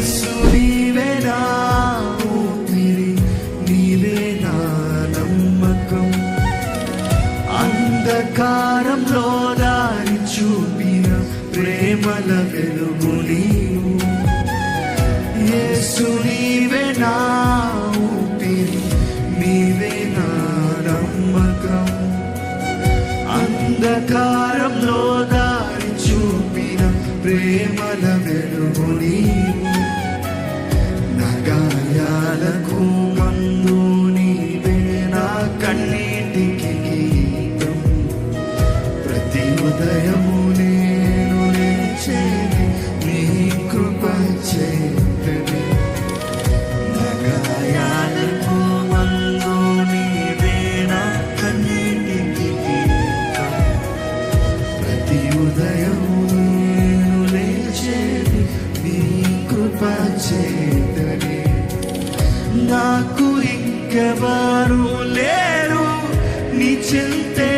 యేసు నీవే నా ఊపిరి, నీవే నా నమ్మకం. అంధకారంలో దారి చూపిన ప్రేమల వెలుగు నీవు. యేసు నీవే నా ఊపిరి, నీవే నా నమ్మకం. అంధకారంలో దారి చూపిన ప్రేమల వెలుగు నీవు. నా గాయాలకు మందు నీవే, నా కన్నీటికి గీతం. ప్రతి ఉదయము నేను లేచేది నీ కృప చేతనే. నా గాయాలకు మందు నీవే, నా కన్నీటికి గీతం. ప్రతి ఉదయము నేను లేచేది నీ కృప చేతనే. నాకు ఇంకెవరు లేరు నీ చింతే